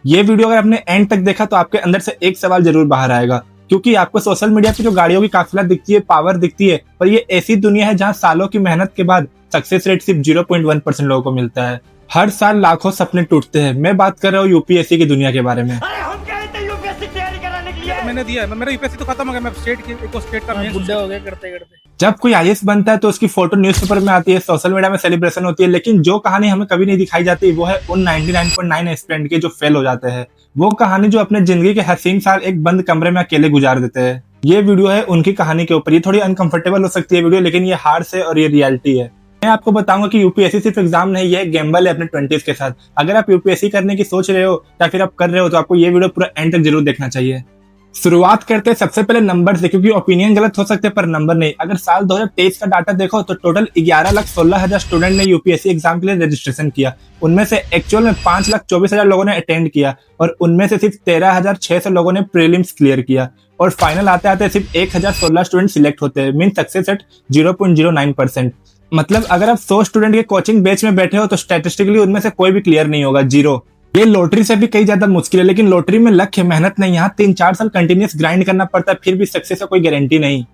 ये वीडियो अगर आपने एंड तक देखा तो आपके अंदर से एक सवाल जरूर बाहर आएगा, क्योंकि आपको सोशल मीडिया पे जो गाड़ियों की काफिला दिखती है, पावर दिखती है, पर ये ऐसी दुनिया है जहाँ सालों की मेहनत के बाद सक्सेस रेट सिर्फ 0.1% लोगों को मिलता है। हर साल लाखों सपने टूटते हैं। मैं बात कर रहा हूँ यूपीएससी की दुनिया के बारे में। अरे हम गए थे यूपीएससी तैयारी कराने के लिए। मैंने दिया है, मेरा यूपीएससी तो खत्म हो गया, मैं स्टेट का बुढ़ा हो गया करते करते। जब कोई आईएएस बनता है तो उसकी फोटो न्यूज़पेपर में आती है, सोशल मीडिया में सेलिब्रेशन होती है, लेकिन जो कहानी हमें कभी नहीं दिखाई जाती वो है उन 99.9 एस्पिरेंट के जो फेल हो जाते हैं। वो कहानी जो अपने जिंदगी के हसीन साल एक बंद कमरे में अकेले गुजार देते हैं। ये वीडियो है उनकी कहानी के ऊपर। ये थोड़ी अनकंफर्टेबल हो सकती है वीडियो, लेकिन ये हार्ड है और ये रियलिटी है। मैं आपको बताऊंगा कि यूपीएससी सिर्फ एग्जाम नहीं, ये गैम्बल है अपने 20s के साथ। अगर आप यूपीएससी करने की सोच रहे हो या फिर आप कर रहे हो तो आपको ये वीडियो पूरा एंड तक जरूर देखना चाहिए। शुरुआत करते हैं सबसे पहले नंबर से, क्योंकि ओपिनियन गलत हो सकते हैं पर नंबर नहीं। अगर साल 2023 का डाटा देखो तो टोटल 11,16,000 स्टूडेंट ने यूपीएससी एग्जाम के लिए रजिस्ट्रेशन किया। उनमें से एक्चुअल में 5,24,000 लोगों ने अटेंड किया और उनमें से सिर्फ 13,600 लोगों ने प्रीलिम्स क्लियर किया। और फाइनल आते आते सिर्फ 1,016 स्टूडेंट सिलेक्ट होते हैं, मीन सक्सेस रेट 0.09%। मतलब अगर आप 100 स्टूडेंट के कोचिंग बैच में बैठे हो तो स्टैटिस्टिकली उनमें से कोई भी क्लियर नहीं होगा, 0। ये लॉटरी से भी कई ज्यादा मुश्किल है, लेकिन लॉटरी में लक है, मेहनत नहीं। यहाँ 3-4 साल कंटिन्यूस ग्राइंड करना पड़ता है, फिर भी सक्सेस का कोई गारंटी नहीं।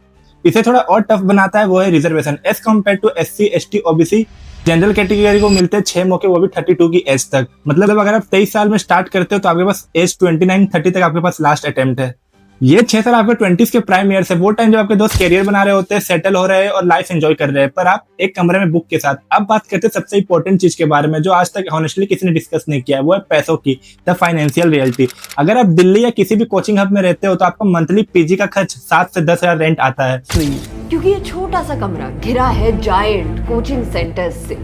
इसे थोड़ा और टफ बनाता है वो है reservation. As compare to SC, ST, OBC, general category को मिलते हैं 6 मौके, वो भी 32 की एज तक। मतलब अगर आप 23 साल में स्टार्ट करते हो तो आपके पास एज 29-30 तक आपके पास लास्ट अटेम्प्ट है। ये 6 साल आपके 20s के प्राइम ईयर है, वो टाइम जब आपके दोस्त कैरियर बना रहे होते हैं, सेटल हो रहे हैं और लाइफ एंजॉय कर रहे हैं, पर आप एक कमरे में बुक के साथ। अब बात करते हैं सबसे इंपॉर्टेंट चीज के बारे में जो आज तक ऑनेस्टली किसी ने डिस्कस नहीं किया है, वो है पैसों की, द फाइनेंशियल रियलिटी। अगर आप दिल्ली या किसी भी कोचिंग हब में रहते हो तो आपका मंथली पीजी का खर्च 7 से 10 हजार रेंट आता है, क्योंकि ये छोटा सा कमरा घिरा है जायंट कोचिंग सेंटर्स से।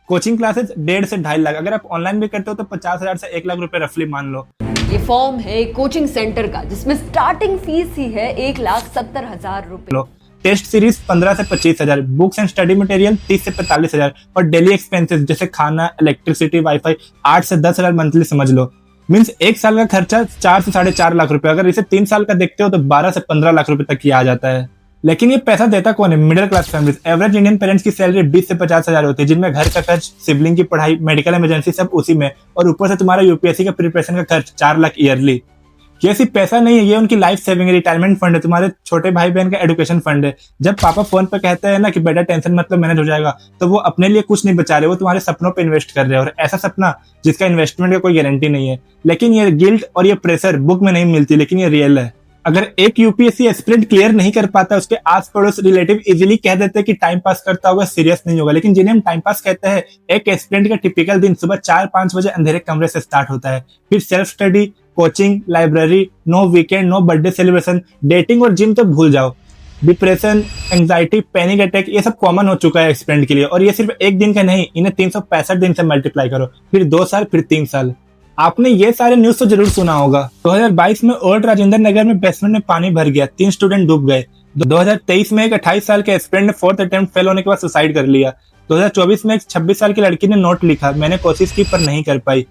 कोचिंग क्लासेस 1.5 से 2.5 लाख। अगर आप ऑनलाइन भी करते हो तो 50,000 से 1 लाख रुपए रफली मान लो। ये फॉर्म है कोचिंग सेंटर का, जिसमें स्टार्टिंग फीस ही है 1,70,000 रुपए। टेस्ट सीरीज 15 से 25,000, बुक्स एंड स्टडी मटेरियल 30 से 45,000 और डेली एक्सपेंसेस जैसे खाना, इलेक्ट्रिसिटी, वाईफाई 8 से 10,000 मंथली समझ लो। मीन्स एक साल का खर्चा 4 से 4.5 लाख रुपए। अगर इसे 3 साल का देखते हो तो 12 से 15 लाख रुपए तक ही आ जाता है। लेकिन ये पैसा देता कौन है? Middle class families. Average Indian parents की सैलरी 20 से 50,000 होती है, जिनमें घर का खर्च, सिबलिंग की पढ़ाई, मेडिकल इमरजेंसी सब उसी में, और ऊपर से तुम्हारा यूपीएससी का प्रिपरेशन का खर्च 4 लाख ईयरली। ये सिर्फ पैसा नहीं है, ये उनकी लाइफ सेविंग, रिटायरमेंट फंड है, तुम्हारे छोटे भाई बहन का एजुकेशन फंड है। जब पापा फोन पे कहते हैं ना कि बेटा टेंशन मतलब मैनेज हो जाएगा, तो वो अपने लिए कुछ नहीं बचा रहे, वो तुम्हारे सपनों पे इन्वेस्ट कर रहे हैं, और ऐसा सपना जिसका इन्वेस्टमेंट का कोई गारंटी नहीं है। लेकिन ये गिल्ट और ये प्रेशर बुक में नहीं मिलती, लेकिन ये रियल है। अगर एक यूपीएससी एस्पिरेंट क्लियर नहीं कर पाता, उसके आस पड़ोस रिलेटिव इजीली कह देते हैं कि टाइम पास करता होगा, सीरियस नहीं होगा। लेकिन जिन्हें हम टाइम पास कहते हैं, एक एस्पिरेंट का टिपिकल दिन सुबह 4-5 बजे अंधेरे कमरे से स्टार्ट होता है। फिर self study, coaching, library, no weekend, no birthday celebration, dating और जिम तो भूल जाओ। डिप्रेशन, एंजाइटी, पैनिक अटैक, ये सब कॉमन हो चुका है एस्पिरेंट के लिए। और ये सिर्फ एक दिन का नहीं, इन्हें 365 दिन से मल्टीप्लाई करो, फिर 2 साल, फिर 3 साल। आपने ये सारे न्यूज तो जरूर सुना होगा। 2022 में ओल्ड राजेंद्र नगर में बेसमेंट में पानी भर गया, 3 स्टूडेंट डूब गए। 2023 में एक 28 साल के एस्पिरेंट ने 4th अटेम्प्ट फेल होने के बाद सुसाइड कर लिया। 2024 में एक 26 साल की लड़की ने नोट लिखा, मैंने कोशिश की पर नहीं कर पाई।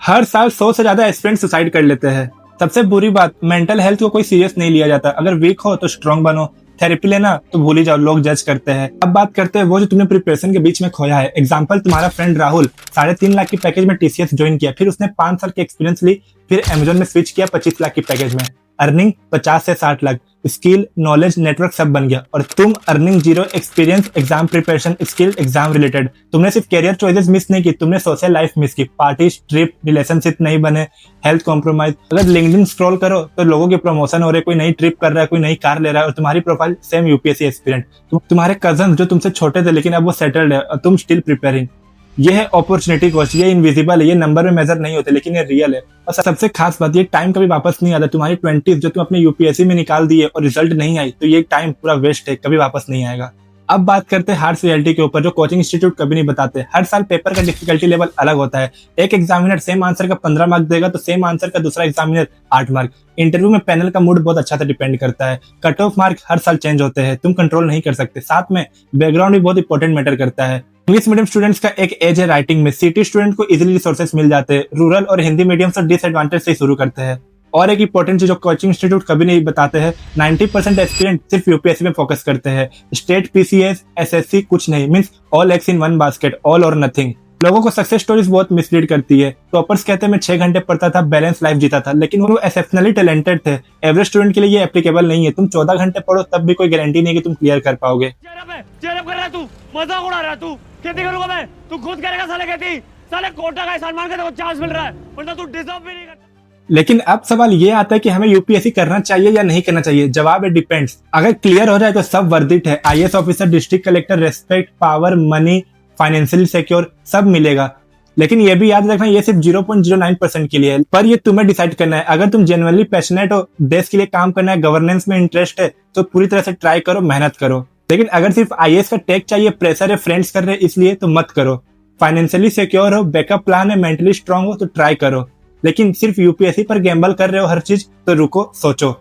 हर साल 100 से ज्यादा एस्पिरेंट सुसाइड कर लेते हैं। सबसे बुरी बात, मेंटल हेल्थ को कोई सीरियस नहीं लिया जाता। अगर वीक हो तो स्ट्रांग बनो, थेरेपी लेना तो भूल ही जाओ, लोग जज करते हैं। अब बात करते हैं वो जो तुमने प्रिपरेशन के बीच में खोया है। एग्जांपल, तुम्हारा फ्रेंड राहुल 3.5 लाख की पैकेज में टीसीएस ज्वाइन किया, फिर उसने 5 साल की एक्सपीरियंस ली, फिर अमेजोन में स्विच किया 25 लाख की पैकेज में, अर्निंग 50 से 60 लाख, स्किल, नॉलेज, नेटवर्क सब बन गया। और तुम earning 0, experience, exam preparation, skill, exam related. तुमने सिर्फ कैरियर चॉइसेस मिस नहीं की, तुमने सोशल लाइफ मिस की, पार्टी, ट्रिप, रिलेशनशिप नहीं बने, हेल्थ कॉम्प्रोमाइज। अगर लिंक्डइन स्क्रॉल करो तो लोगों के प्रमोशन हो रहे, कोई नई ट्रिप कर रहा है, कोई नई कार ले रहा है, और तुम्हारी प्रोफाइल सेम यूपीएससी एस्पिरेंट। तुम्हारे कजन जो तुमसे छोटे थे लेकिन अब वो सेटल्ड है और तुम स्टिल प्रिपेयरिंग। ये है अपॉर्चुनिटी कॉस्ट। ये इनविजिबल है, ये नंबर में मेजर नहीं होते, लेकिन ये रियल है। और सबसे खास बात, ये टाइम कभी वापस नहीं आता। तुम्हारी 20s जो तुम अपने यूपीएससी में निकाल दिए और रिजल्ट नहीं आई, तो ये टाइम पूरा वेस्ट है, कभी वापस नहीं आएगा। अब बात करते हैं हार्श रियलिटी के ऊपर, जो कोचिंग इंस्टीट्यूट कभी नहीं बताते। हर साल पेपर का डिफिकल्टी लेवल अलग होता है। एक एग्जामिनर सेम आंसर का 15 मार्क देगा तो सेम आंसर का दूसरा एग्जामिनर 8 मार्क। इंटरव्यू में पैनल का मूड बहुत अच्छा से डिपेंड करता है। कट ऑफ मार्क हर साल चेंज होते हैं, तुम कंट्रोल नहीं कर सकते। साथ में बैकग्राउंड भी बहुत इंपॉर्टेंट मैटर करता है। इंग्लिश मीडियम स्टूडेंट्स का एक एज है राइटिंग में, सिटी स्टूडेंट को इजीली रिसोर्सेज मिल जाते हैं। रूरल और हिंदी मीडियम से डिसएडवांटेज से शुरू करते हैं। और एक इंपॉर्टेंट चीज जो कोचिंग इंस्टीट्यूट कभी नहीं बताते हैं, 90% एस्पिरेंट सिर्फ यूपीएससी में फोकस करते हैं। स्टेट, पीसीएस, एसएससी कुछ नहीं, means all eggs in one basket, all और नथिंग। लोगों को सक्सेस स्टोरीज बहुत मिसलीड करती है। टॉपर्स कहते हैं मैं 6 घंटे पढ़ता था, बैलेंस लाइफ जीता था, लेकिन वो एक्सेप्शनली टैलेंटेड थे। एवरेज स्टूडेंट के लिए ये एप्लीकेबल नहीं है। तुम 14 घंटे पढ़ो तब भी कोई गारंटी नहीं है कि तुम क्लियर कर पाओगे। चेयरअप कर रहा है तू, मजाक उड़ा रहा है तू। खेती करूंगा मैं, तू खुद करेगा साले खेती। साले कोटा का एहसान मान के तेरे को चांस मिल रहा है, वरना तू डिजर्व भी नहीं करता। लेकिन अब सवाल ये आता है कि हमें यूपीएससी करना चाहिए या नहीं करना चाहिए। जवाब है डिपेंड्स। अगर क्लियर हो जाए तो सब वर्थ इट है। IAS officer, district collector, respect, power, money, financially secure सब मिलेगा। लेकिन ये भी याद रखना ये सिर्फ 0.09% के लिए है, पर ये तुम्हें डिसाइड करना है। अगर तुम जेन्युइनली पैशनेट हो, देश के लिए काम करना है, गवर्नेंस में इंटरेस्ट है, तो पूरी तरह से ट्राई करो, मेहनत करो। लेकिन अगर सिर्फ आईएएस का टेक चाहिए, प्रेशर है, फ्रेंड्स कर रहे हैं इसलिए, तो मत करो। फाइनेंशियली सिक्योर हो, बैकअप प्लान है, मेंटली स्ट्रांग हो, तो ट्राई करो। लेकिन सिर्फ यूपीएससी पर गैम्बल कर रहे हो हर चीज, तो रुको, सोचो,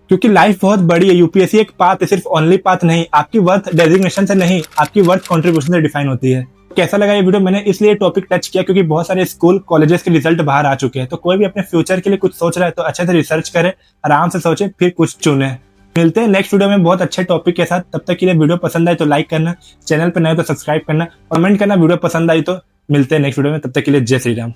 क्योंकि लाइफ बहुत बड़ी है। यूपीएससी एक पाथ है, सिर्फ ओनली पाथ नहीं। आपकी वर्थ डेजिग्नेशन से नहीं, आपकी वर्थ कंट्रीब्यूशन से डिफाइन होती है। कैसा लगा ये वीडियो? मैंने इसलिए टॉपिक टच किया क्योंकि बहुत सारे स्कूल कॉलेजेस के रिजल्ट बाहर आ चुके हैं। तो कोई भी अपने फ्यूचर के लिए कुछ सोच रहा है तो अच्छे से रिसर्च करे, आराम से सोचे, फिर कुछ चुने। मिलते हैं नेक्स्ट वीडियो में बहुत अच्छे टॉपिक के साथ। तब तक के लिए वीडियो पसंद आए तो लाइक करना, चैनल पर नए तो सब्सक्राइब करना, कमेंट करना वीडियो पसंद आई तो। मिलते हैं नेक्स्ट वीडियो में, तब तक के लिए जय श्री राम।